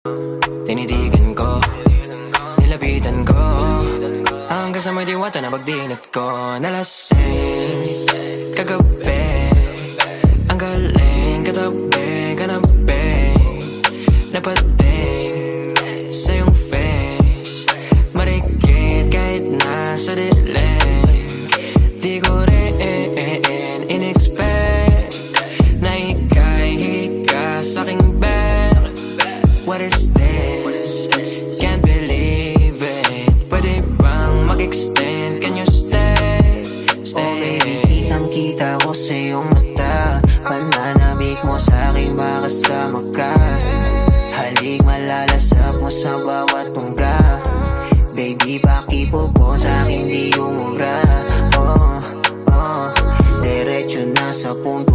Tinitigan ko, nilapitan ko, hanggang sa may diwata na pagdilat ko. Nalasing kagabi, ang galing katabi, kanabi, napating sa iyong face, marikit kahit nasa dilim. Di ko rin in-expect na ika'y hika sa'king bed. What is this? Can't believe it. Pwede bang mag-extend? Can you stay? Stay. Oh baby, kitang-kita ko sa iyong mata. Pananabik mo sa'kin, makasama ka. Halik malalasap mo sa bawat tungga. Baby, pakipo po sa'kin, di umubra. Oh, diretso na sa punto.